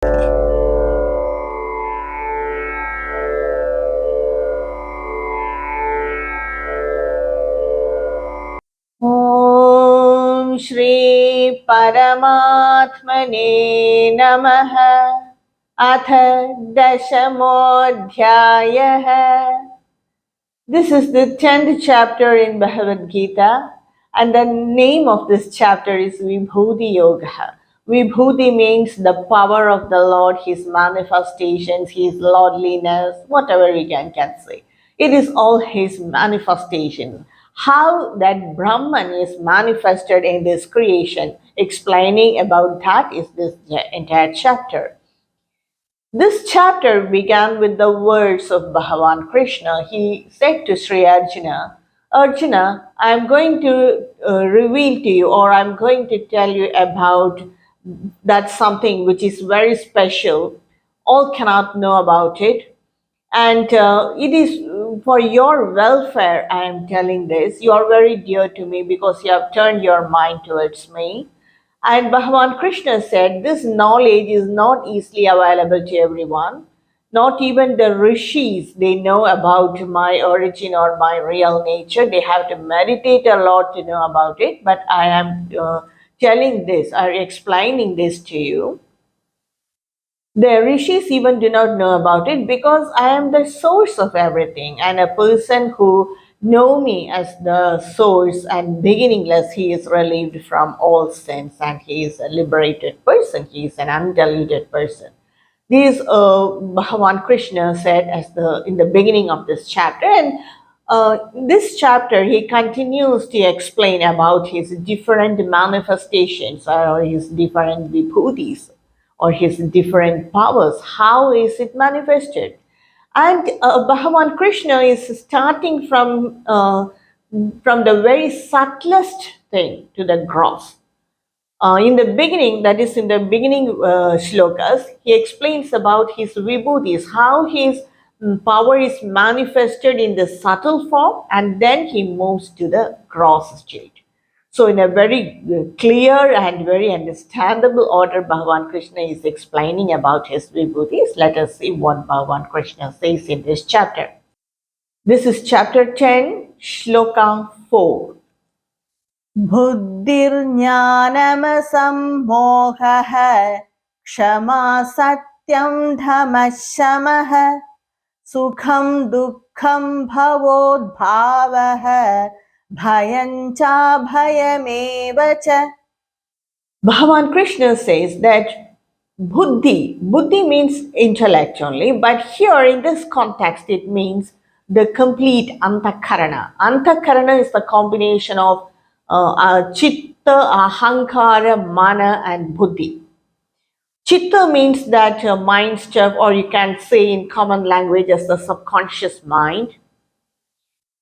ॐ श्री परमात्मने नमः। अथ दशमोऽध्यायः। This is the 10th chapter in Bhagavad Gita, and the name of this chapter is Vibhuti Yoga. Vibhuti means the power of the Lord, His manifestations, His lordliness, whatever we can say. It is all His manifestations. How that Brahman is manifested in this creation, explaining about that is this entire chapter. This chapter began with the words of Bhagavan Krishna. He said to Sri Arjuna, Arjuna, I am going to reveal to you, or I am going to tell you about that something which is very special. All cannot know about it. And it is for your welfare I am telling this. You are very dear to me because you have turned your mind towards me. And Bhagavan Krishna said, this knowledge is not easily available to everyone. Not even the rishis, they know about my origin or my real nature. They have to meditate a lot to know about it. But I am telling this or explaining this to you. The rishis even do not know about it because I am the source of everything, and a person who know me as the source and beginningless, he is relieved from all sins and he is a liberated person. He is an undiluted person. This Bhagavan Krishna said as in the beginning of this chapter, and this chapter he continues to explain about his different manifestations or his different vibhutis or his different powers. How is it manifested? And Bhagavan Krishna is starting from the very subtlest thing to the gross. In the beginning, that is in the beginning Slokas, he explains about his vibhutis, how his power is manifested in the subtle form, and then he moves to the gross state. So, in a very clear and very understandable order, Bhagavan Krishna is explaining about his vibhutis. Let us see what Bhagavan Krishna says in this chapter. This is chapter 10, Shloka 4. बुद्धिर्ज्ञानमसम्मोहः क्षमा सत्यं धमः शमः सुखं दुःखं भवोद्भावः भयं चाभयमेव च. Bhagavan Krishna says that buddhi means intellect only, but here in this context it means the complete antakarana. Antakarana is the combination of chitta, ahankara, mana and buddhi. Chitta means that mind stuff, or you can say in common language as the subconscious mind.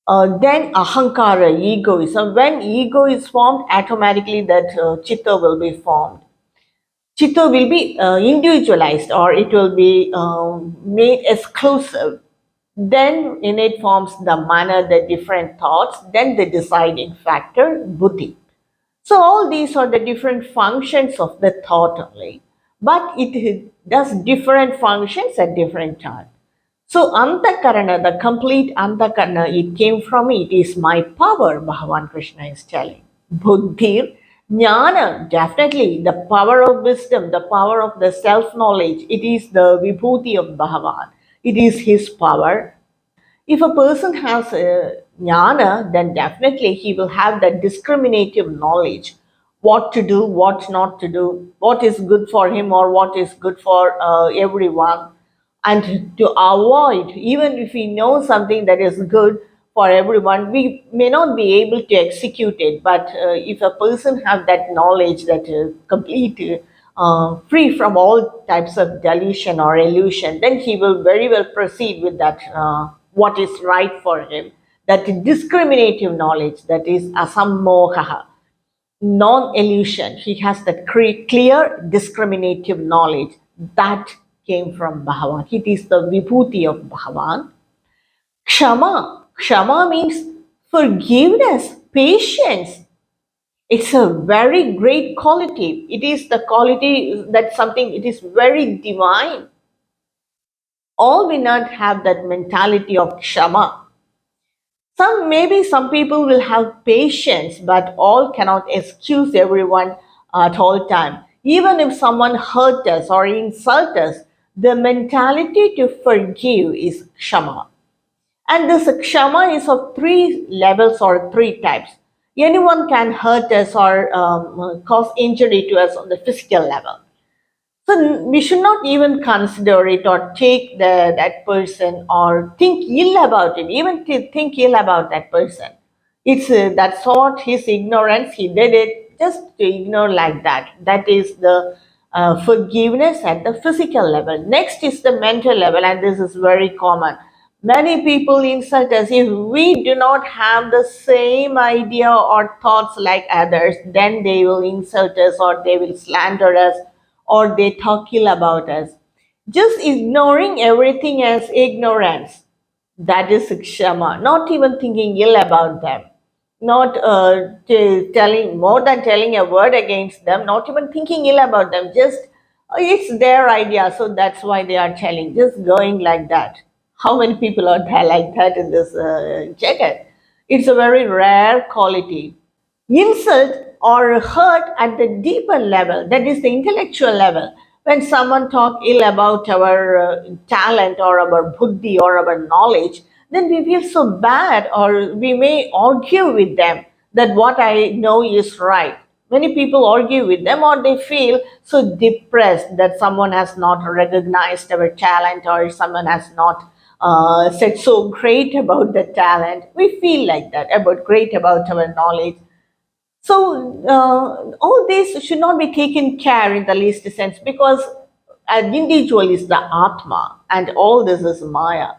Then ahankara, egoism. When ego is formed, automatically that chitta will be formed. Chitta will be individualized, or it will be made exclusive. Then in it forms the mana, the different thoughts, then the deciding factor, buddhi. So all these are the different functions of the thought only, but it does different functions at different times. So antakarana, the complete antakarana, it came from me. It is my power, Bhagavan Krishna is telling. Buddhir, jnana, definitely the power of wisdom, the power of the self-knowledge. It is the vibhuti of Bhagavan. It is his power. If a person has jnana, then definitely he will have that discriminative knowledge. What to do, what not to do, what is good for him or what is good for everyone. And to avoid, even if we know something that is good for everyone, we may not be able to execute it. But if a person have that knowledge that is complete, free from all types of delusion or illusion, then he will very well proceed with that what is right for him. That discriminative knowledge, that is asammoha, non-illusion. He has that clear discriminative knowledge that came from Bhagavan. It is the vibhuti of Bhagavan. Kshama means forgiveness, patience. It's a very great quality. It is the quality that something, it is very divine. All will not have that mentality of kshama. Maybe some people will have patience, but all cannot excuse everyone at all time. Even if someone hurt us or insult us, the mentality to forgive is kshama. And this kshama is of three levels or three types. Anyone can hurt us or cause injury to us on the physical level. So we should not even consider it or take that person or think ill about it, even think ill about that person. It's that's what his ignorance, he did it, just to ignore like that. That is the forgiveness at the physical level. Next is the mental level, and this is very common. Many people insult us. If we do not have the same idea or thoughts like others, then they will insult us or they will slander us or they talk ill about us. Just ignoring everything as ignorance, that is kshama. Not even thinking ill about them, not telling more than telling a word against them, not even thinking ill about them. Just it's their idea, so that's why they are telling. Just going like that. How many people are there like that in this jagat? It's a very rare quality. Insult or hurt at the deeper level, that is the intellectual level. When someone talk ill about our talent or our buddhi or our knowledge, then we feel so bad, or we may argue with them that what I know is right. Many people argue with them, or they feel so depressed that someone has not recognized our talent, or someone has not said so great about the talent. We feel like that about great about our knowledge. So all this should not be taken care in the least sense, because an individual is the Atma and all this is Maya.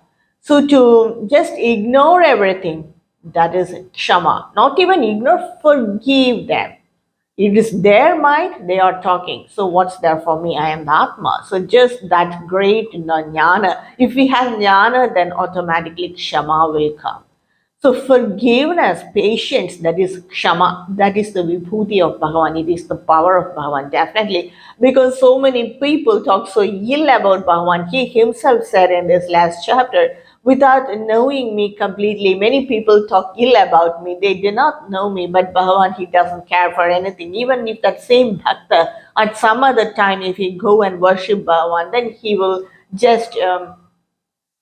So to just ignore everything, that is Kshama. Not even ignore, forgive them. It is their mind, they are talking. So what's there for me? I am the Atma. So just that great jnana. If we have jnana, then automatically Kshama will come. So forgiveness, patience, that is kshama, that is the vibhuti of Bhagavan. It is the power of Bhagavan, definitely. Because so many people talk so ill about Bhagavan. He himself said in this last chapter, without knowing me completely, many people talk ill about me. They do not know me, but Bhagavan, he doesn't care for anything. Even if that same bhakta, at some other time, if he go and worship Bhagavan, then he will just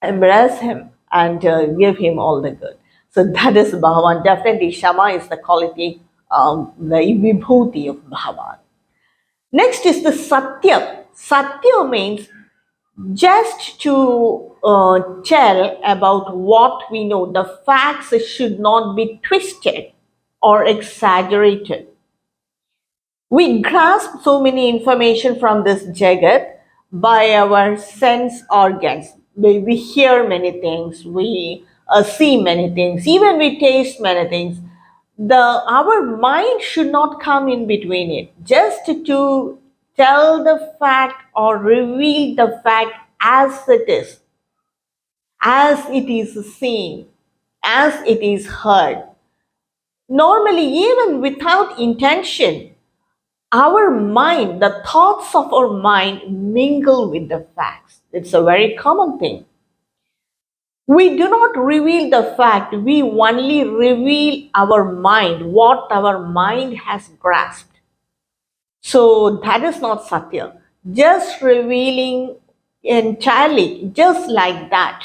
embrace him and give him all the good. So that is Bhagavan. Definitely, Shama is the quality, the vibhuti of Bhagavan. Next is the Satya. Satya means just to tell about what we know. The facts should not be twisted or exaggerated. We grasp so many information from this jagat by our sense organs. We hear many things, we see many things, even we taste many things. Our mind should not come in between it. Just to tell the fact or reveal the fact as it is seen, as it is heard. Normally, even without intention, our mind, the thoughts of our mind mingle with the facts. It's a very common thing. We do not reveal the fact, we only reveal our mind, what our mind has grasped. So that is not Satya. Just revealing entirely, just like that,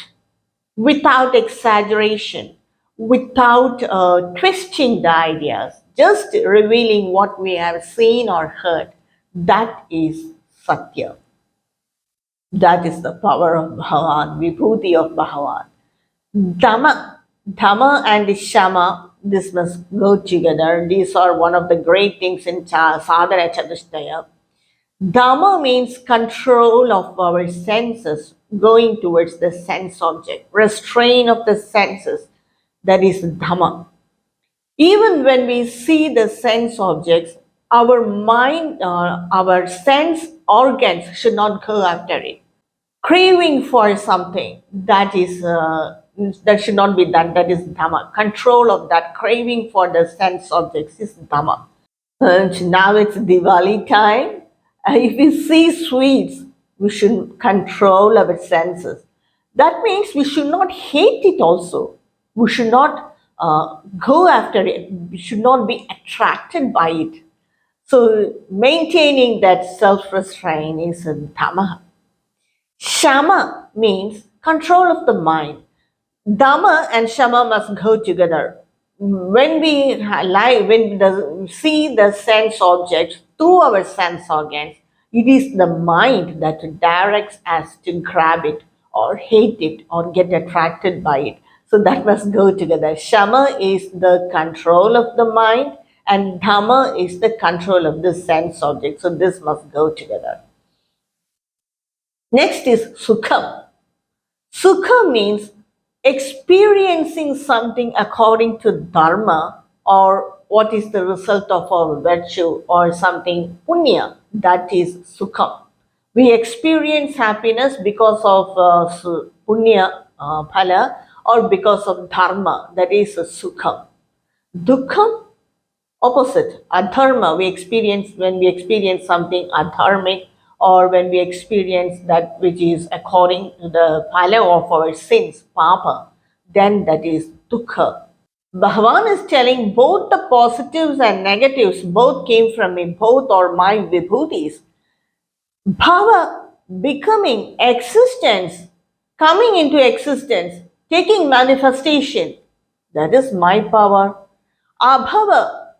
without exaggeration, without twisting the ideas, just revealing what we have seen or heard. That is Satya. That is the power of Bhagavan, Vibhuti of Bhagavan. Dhamma and Shama, this must go together. These are one of the great things in Sadhana Chatushtaya. Dhamma means control of our senses, going towards the sense object, restraint of the senses. That is Dhamma. Even when we see the sense objects, our mind, our sense organs should not go after it. Craving for something, that should not be done. That is Dhamma. Control of that craving for the sense objects is Dhamma. And now it's Diwali time. If we see sweets, we should control our senses. That means we should not hate it also. We should not go after it. We should not be attracted by it. So maintaining that self-restraint is a dhamma. Shama means control of the mind. Dhamma and Shama must go together. When we see the sense objects through our sense organs, it is the mind that directs us to grab it or hate it or get attracted by it. So that must go together. Shama is the control of the mind and Dhamma is the control of the sense object. So this must go together. Next is Sukham. Sukha means experiencing something according to dharma or what is the result of our virtue or something punya, that is sukha. We experience happiness because of punya phala or because of dharma, that is sukha. Dukkha, opposite, adharma, we experience when we experience something adharmic or when we experience that which is according to the phala of our sins, papa, then that is dukkha. Bhagavan is telling both the positives and negatives, both came from me, both are my vibhutis. Bhava, becoming, existence, coming into existence, taking manifestation, that is my power. Abhava,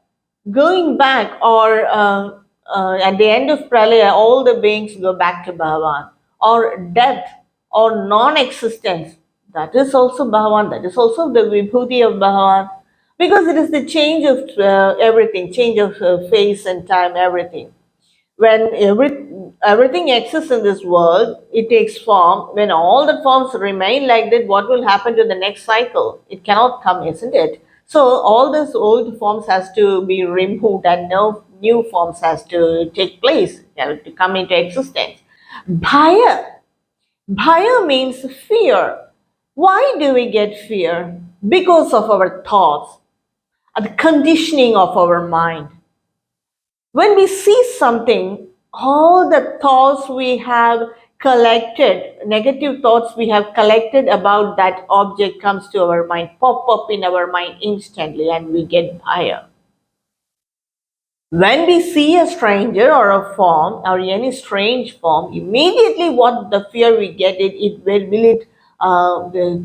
going back or at the end of pralaya, all the beings go back to Bhagavan. Or death or non-existence, that is also Bhagavan, that is also the vibhuti of Bhagavan. Because it is the change of everything, change of face and time, everything. When everything exists in this world, it takes form. When all the forms remain like that, what will happen to the next cycle? It cannot come, isn't it? So all these old forms has to be removed and no new forms has to take place, to come into existence. Bhaya. Bhaya means fear. Why do we get fear? Because of our thoughts, the conditioning of our mind. When we see something, all the thoughts we have collected, negative thoughts we have collected about that object comes to our mind, pop up in our mind instantly, and we get bhaya. When we see a stranger or a form or any strange form, immediately what the fear we get, will it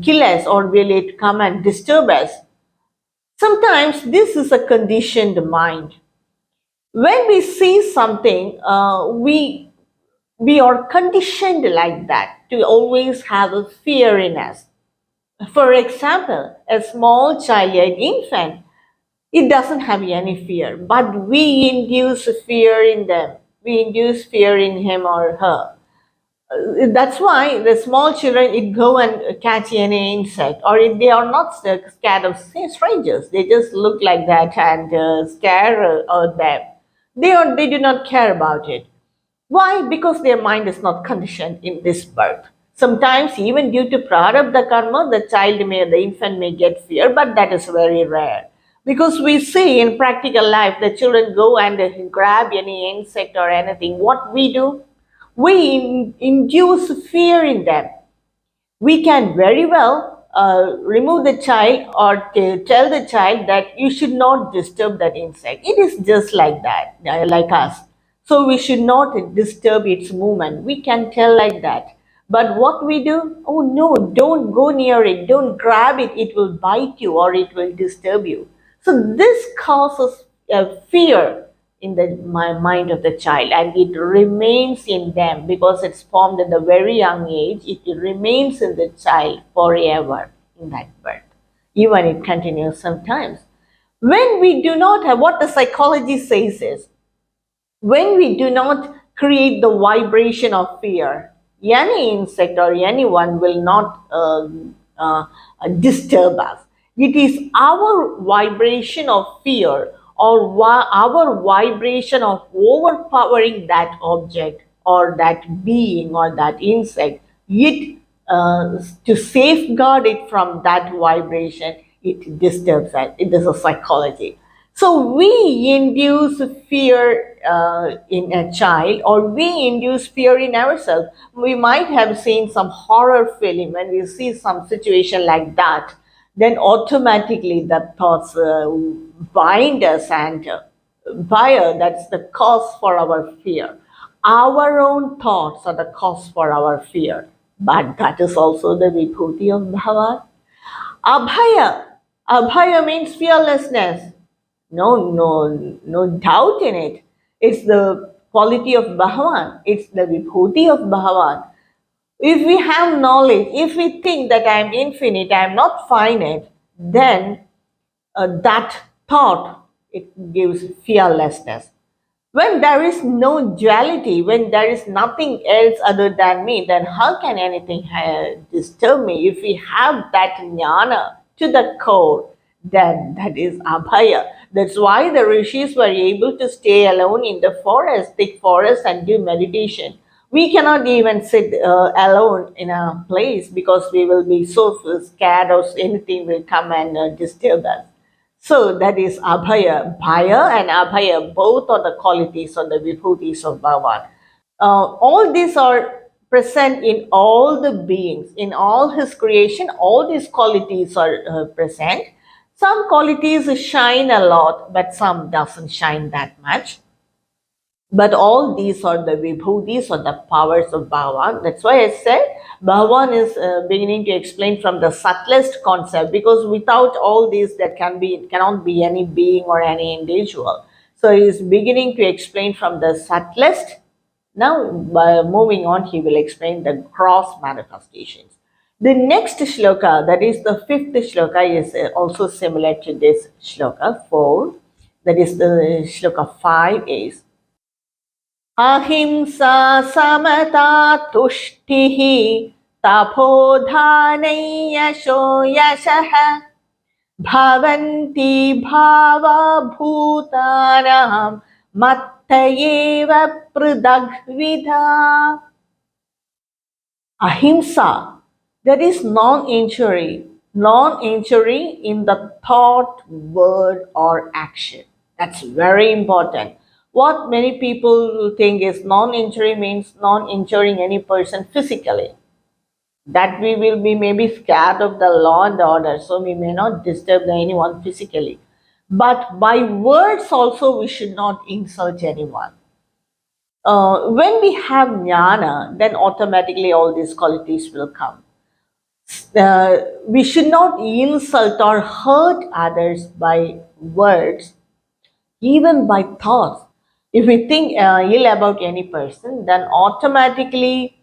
kill us or will it come and disturb us? Sometimes this is a conditioned mind. When we see something, we are conditioned like that to always have a fear in us. For example, a small child, an infant, it doesn't have any fear, but we induce fear in them. We induce fear in him or her. That's why the small children, it go and catch any insect, or if they are not scared of strangers, they just look like that and stare at them. They do not care about it. Why? Because their mind is not conditioned in this birth. Sometimes, even due to prarabdha karma, the infant may get fear, but that is very rare. Because we see in practical life, the children go and grab any insect or anything. What we do? We induce fear in them. We can very well remove the child or tell the child that you should not disturb that insect. It is just like that, like us. So we should not disturb its movement. We can tell like that. But what we do? Oh no, don't go near it. Don't grab it. It will bite you or it will disturb you. So this causes fear in the mind of the child, and it remains in them because it's formed at a very young age. It remains in the child forever in that birth. Even it continues sometimes. When we do not have, what the psychology says is, when we do not create the vibration of fear, any insect or anyone will not disturb us. It is our vibration of fear or our vibration of overpowering that object or that being or that insect, it to safeguard it from that vibration, it disturbs us. It is a psychology. So we induce fear in a child, or we induce fear in ourselves. We might have seen some horror film, and we see some situation like that, then automatically the thoughts bind us, and fire, that's the cause for our fear. Our own thoughts are the cause for our fear. But that is also the Vibhuti of Bhagavan. Abhaya. Abhaya means fearlessness. No doubt in it. It's the quality of Bhagavan. It's the Vibhuti of Bhagavan. If we have knowledge, if we think that I am infinite, I am not finite, then that thought, it gives fearlessness. When there is no duality, when there is nothing else other than me, then how can anything disturb me? If we have that jnana to the core, then that is abhaya. That's why the rishis were able to stay alone in the forest, thick forest, and do meditation. We cannot even sit alone in a place because we will be so scared or anything will come and disturb us. So that is Abhaya. Bhaya and Abhaya, both are the qualities or the vibhutis of Bhagavan. All these are present in all the beings, in all his creation, all these qualities are present. Some qualities shine a lot, but some doesn't shine that much. But all these are the vibhutis or the powers of Bhagavan. That's why I said Bhagavan is beginning to explain from the subtlest concept, because without all these there cannot be any being or any individual. So he is beginning to explain from the subtlest. Now, by moving on, he will explain the gross manifestations. The next shloka, that is the fifth shloka, is also similar to this shloka 4. That is the shloka 5 is अहिंसा समता तुष्टिः तपोधानयशो यशः भवन्ति भावभूतानां मत्त एव पृथग्विधा. Ahimsa, that is non-injury. Non-injury in the thought, word, or action. That's very important. What many people think is non-injury means non-injuring any person physically. That we will be maybe scared of the law and the order, so we may not disturb anyone physically. But by words also, we should not insult anyone. When we have jnana, then automatically all these qualities will come. We should not insult or hurt others by words, even by thoughts. If we think ill about any person, then automatically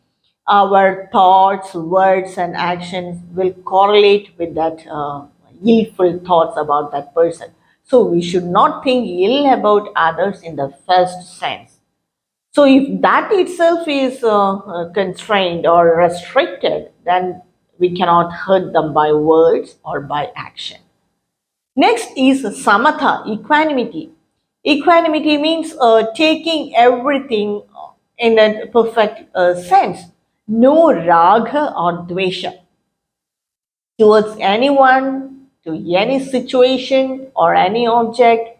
our thoughts, words, and actions will correlate with that illful thoughts about that person. So we should not think ill about others in the first sense. So if that itself is constrained or restricted, then we cannot hurt them by words or by action. Next is samatha, equanimity. Equanimity means taking everything in a perfect sense. No raga or dvesha towards anyone, to any situation or any object.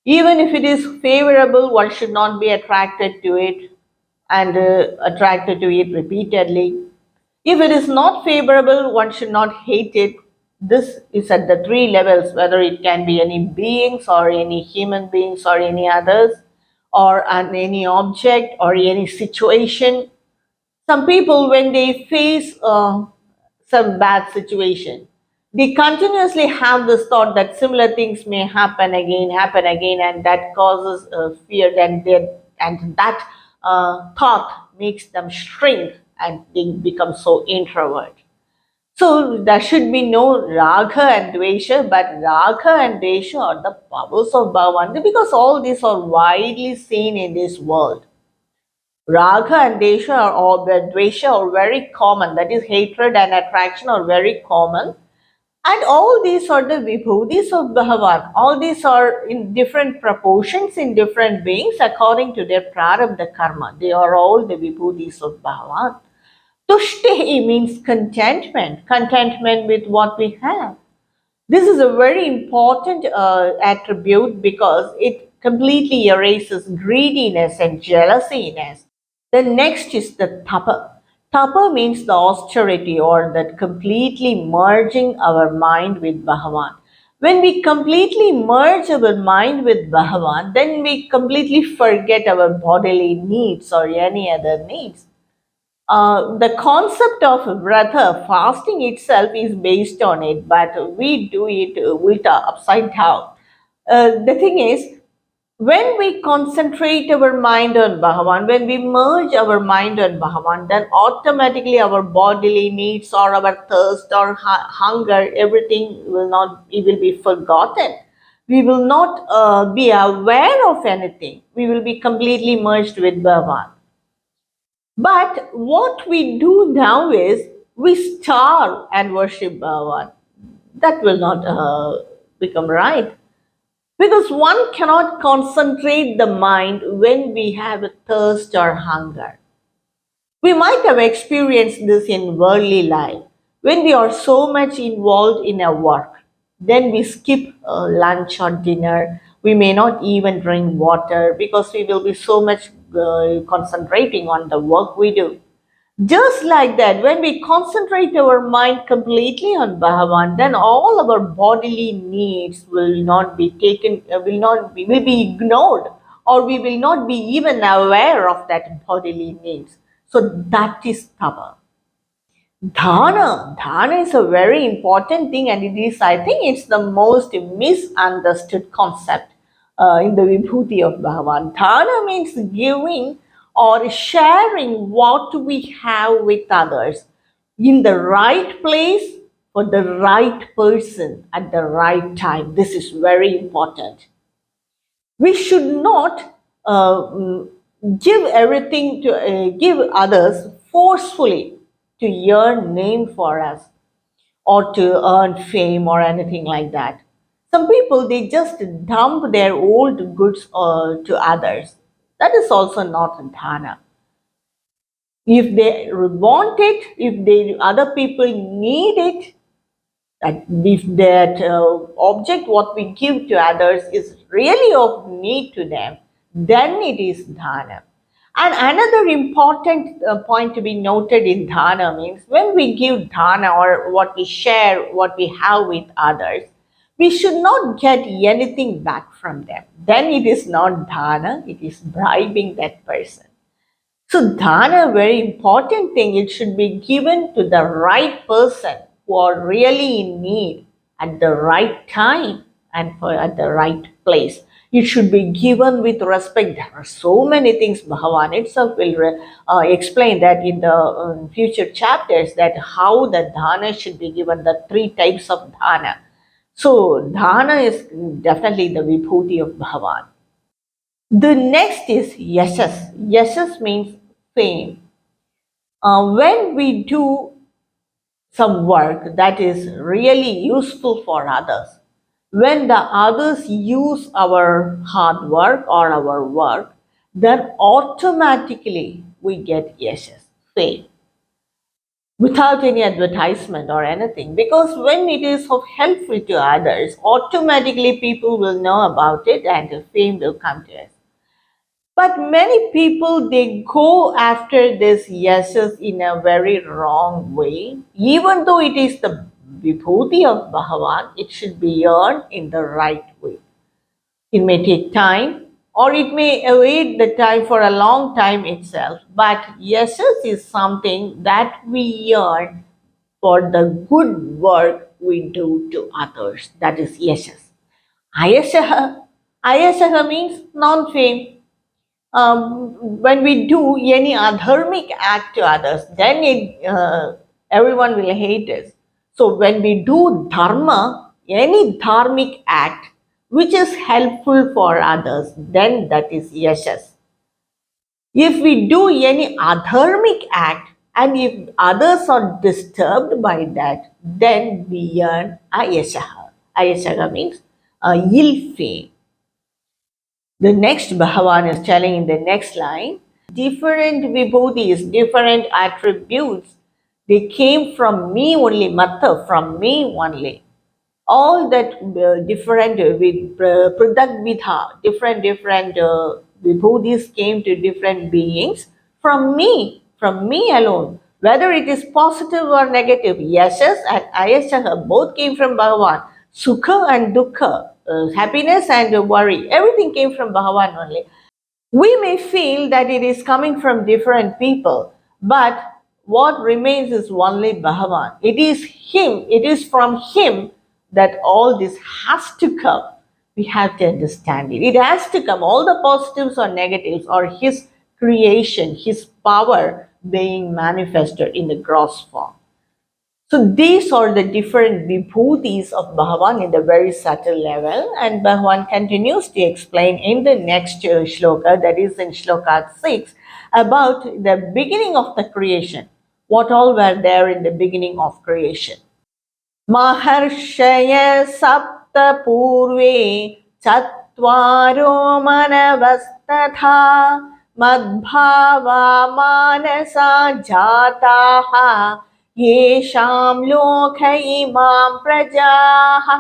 Even if it is favorable, one should not be attracted to it and attracted to it repeatedly. If it is not favorable, one should not hate it. This is at the three levels, whether it can be any beings or any human beings or any others, or any object or any situation. Some people, when they face some bad situation, they continuously have this thought that similar things may happen again, and that causes fear, and that thought makes them shrink and they become so introvert. So there should be no raga and dvesha, but raga and dvesha are the powers of Bhagavan, because all these are widely seen in this world. Raga and dvesha are very common. That is, hatred and attraction are very common. And all these are the vibhutis of Bhagavan. All these are in different proportions in different beings according to their prarabdha karma. They are all the vibhutis of Bhagavan. Tushti means contentment. Contentment with what we have. This is a very important attribute because it completely erases greediness and jealousiness. The next is the tapa. Tapa means the austerity or that completely merging our mind with Bhagavan. When we completely merge our mind with Bhagavan, then we completely forget our bodily needs or any other needs. The concept of vrata, fasting itself is based on it, but we do it ulta, upside down. The thing is, when we concentrate our mind on Bhagavan, when we merge our mind on Bhagavan, then automatically our bodily needs or our thirst or hunger, everything it will be forgotten. We will not be aware of anything. We will be completely merged with Bhagavan. But what we do now is we starve and worship Bhagavan. That will not become right. Because one cannot concentrate the mind when we have a thirst or hunger. We might have experienced this in worldly life. When we are so much involved in our work, then we skip lunch or dinner. We may not even drink water because we will be so much concentrating on the work we do. Just like that, when we concentrate our mind completely on Bhagavan, then all our bodily needs will not be taken, will be ignored, or we will not be even aware of that bodily needs. So that is tapa. Dhana is a very important thing, and I think, it's the most misunderstood concept in the Vibhuti of Bhagavan. Dhana means giving or sharing what we have with others in the right place for the right person at the right time. This is very important. We should not give everything to give others forcefully to earn name for us or to earn fame or anything like that. Some people, they just dump their old goods to others. That is also not dana. If they want it, if they other people need it, that if that object what we give to others is really of need to them, then it is dana. And another important point to be noted in dana means when we give dana or what we share, what we have with others, we should not get anything back from them. Then it is not dana, it is bribing that person. So dana, very important thing, it should be given to the right person who are really in need at the right time and at the right place. It should be given with respect. There are so many things. Bhagavan itself will explain that in the future chapters, that how the dana should be given, the three types of dana. So dana is definitely the vibhuti of Bhagavan. The next is yashas. Yashas means fame. When we do some work that is really useful for others, when the others use our hard work or our work, then automatically we get yashas, fame, without any advertisement or anything. Because when it is of helpful to others, automatically people will know about it and the fame will come to us. But many people, they go after this yeses in a very wrong way. Even though it is the vibhuti of Bhagavan, it should be earned in the right way. It may take time or it may await the time for a long time itself. But yeses is something that we earn for the good work we do to others. That is yeses. Ayashaha. Ayashaha means non-fame. When we do any adharmic act to others, then everyone will hate us. So when we do dharma, any dharmic act which is helpful for others, then that is yashas. If we do any adharmic act and if others are disturbed by that, then we earn ayashaha. Ayashaha means ill fame. The next Bhagavan is telling in the next line, different vibhutis, different attributes, they came from me only, matta, from me only. all that different with Pradagvidha, different Vibhutis came to different beings from me alone. Whether it is positive or negative, yashas and ayashaha both came from Bhagavan. Sukha and dukkha, happiness and worry, everything came from Bhagavan only. We may feel that it is coming from different people, but what remains is only Bhagavan. It is Him, it is from Him that all this has to come. We have to understand it. It has to come. All the positives or negatives are His creation, His power being manifested in the gross form. So these are the different vibhutis of Bhagavan in the very subtle level, and Bhagavan continues to explain in the next shloka, that is in shloka 6, about the beginning of the creation. What all were there in the beginning of creation? Maharshaya sapta purve chatvaro manavastatha madbhava manasa jataha yesham lokha imam prajaha.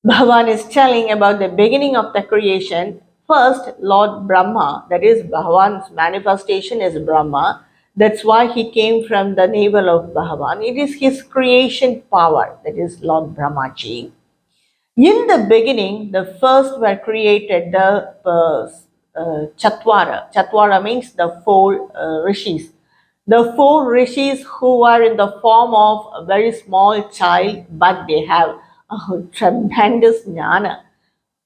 Bhagavan is telling about the beginning of the creation. First, Lord Brahma, that is Bhagavan's manifestation is Brahma. That's why he came from the navel of Bhagavan. It is his creation power, that is Lord Brahmaji. In the beginning, the first were created the Chatvara. Chatvara means the four rishis. The four rishis who are in the form of a very small child, but they have a tremendous jnana.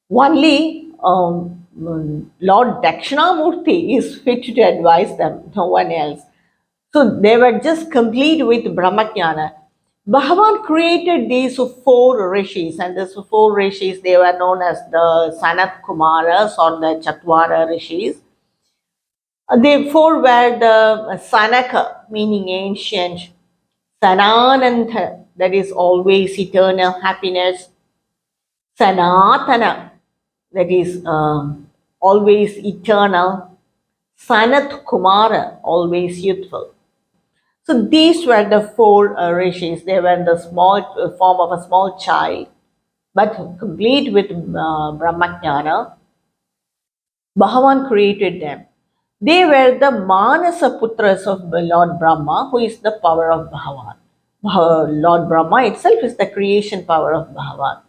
Only Lord Dakshinamurti is fit to advise them, no one else. So they were just complete with Brahmajnana. Bhagavan created these four rishis, and these four rishis, they were known as the Sanat Kumaras or the Chatvara rishis. They four were the Sanaka, meaning ancient, Sanananta, that is always eternal happiness, Sanatana, that is always eternal, Sanat Kumara, always youthful. So these were the four rishis. They were in the small form of a small child, but complete with Brahmajnana. Bhagavan created them. They were the Manasa Putras of Lord Brahma, who is the power of Bhagavan. Lord Brahma itself is the creation power of Bhagavan.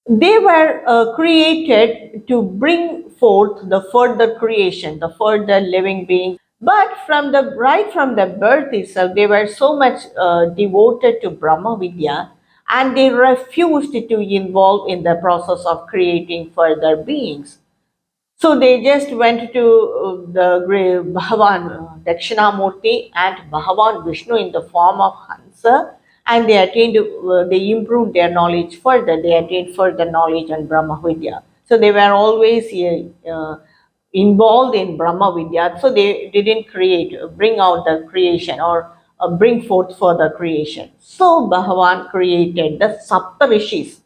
They were created to bring forth the further creation, the further living beings. But from the right from the birth itself, they were so much devoted to Brahma Vidya, and they refused to involve in the process of creating further beings. So they just went to the great Bhagavan Dakshinamurti and Bhagavan Vishnu in the form of Hansa, and they attained, they improved their knowledge further. They attained further knowledge on Brahma Vidya. So they were always involved in Brahma Vidya. So they didn't bring out the creation or bring forth further creation. So Bhagavan created the Sapta Rishis.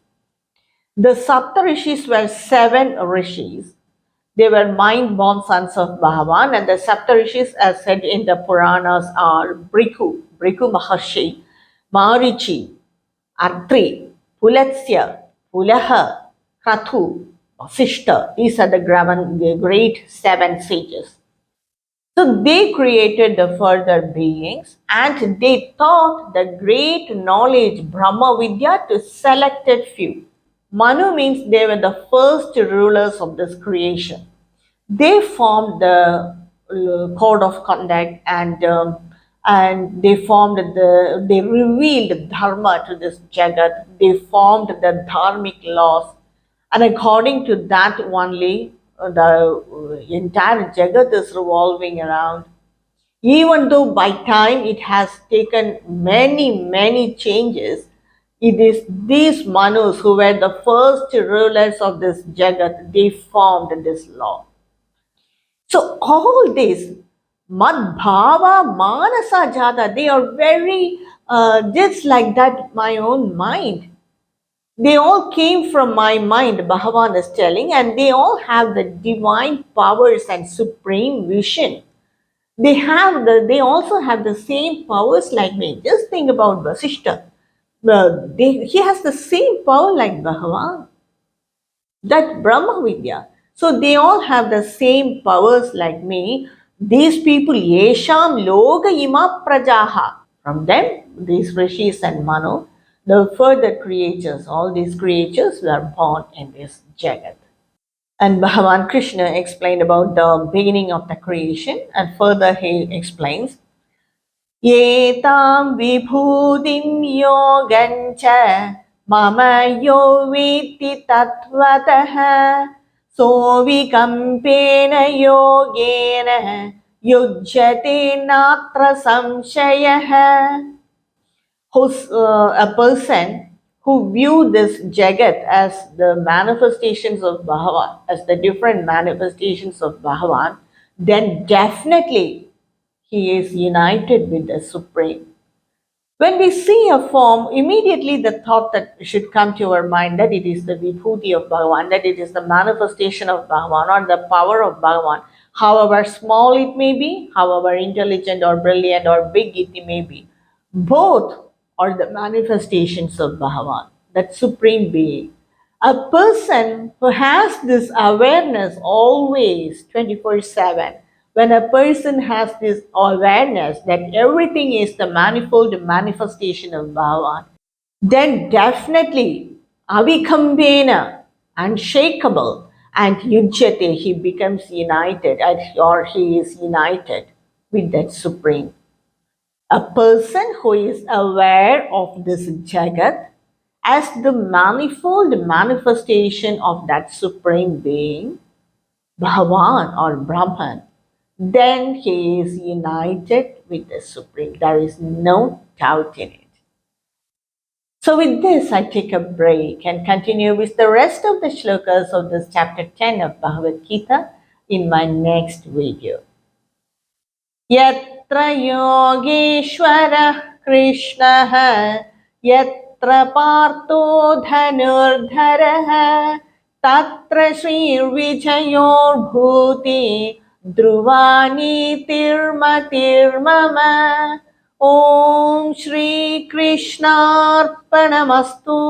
The Sapta Rishis were seven rishis. They were mind-born sons of Bhagavan, and the Saptarishis, as said in the Puranas, are Bhrigu Maharshi, Marichi, Atri, Pulatsya, Pulaha, Kratu, Vasishta. These are the great seven sages. So they created the further beings, and they taught the great knowledge Brahma Vidya to selected few. Manu means they were the first rulers of this creation. They formed the code of conduct, and they revealed dharma to this jagat. They formed the dharmic laws, and according to that only the entire jagat is revolving around. Even though by time it has taken many changes, it is these manus who were the first rulers of this jagat. They formed this law. So all this Madbhava Manasa Jata, they are very just like that, my own mind. They all came from my mind, Bhagavan is telling, and they all have the divine powers and supreme vision. They also have the same powers like me. Just think about Vasishta. he has the same power like Bhagavan, that Brahma Vidya. So they all have the same powers like me. These people, Yesham Loga Ima Prajaha. From them, these rishis and Manu, the further creatures, all these creatures were born in this Jagat. And Bhagavan Krishna explained about the beginning of the creation, and further he explains, Yetam vibhutim yogam cha mama yo viti tattvataha so vikampena yogena yujyate natra samshayah. Who's a person who view this Jagat as the manifestations of Bhagavan, as the different manifestations of Bhagavan, then definitely he is united with the Supreme. When we see a form, immediately the thought that should come to our mind that it is the Vibhuti of Bhagavan, that it is the manifestation of Bhagavan or the power of Bhagavan, however small it may be, however intelligent or brilliant or big it may be. Both are the manifestations of Bhagavan, that Supreme Being. A person who has this awareness always 24/7, when a person has this awareness that everything is the manifold manifestation of Bhagavan, then definitely avikambena, unshakable, and yujyate, he becomes united or he is united with that Supreme. A person who is aware of this Jagat as the manifold manifestation of that Supreme Being, Bhagavan or Brahman, then he is united with the Supreme. There is no doubt in it. So, with this, I take a break and continue with the rest of the shlokas of this chapter 10 of Bhagavad Gita in my next video. यत्र योगेश्वरः कृष्णः यत्र पार्थो धनुर्धरः तत्र श्रीर्विजयोर्भूति ध्रुवा नीतिर्मतिर्मम ॐ श्रीकृष्णार्पणमस्तु।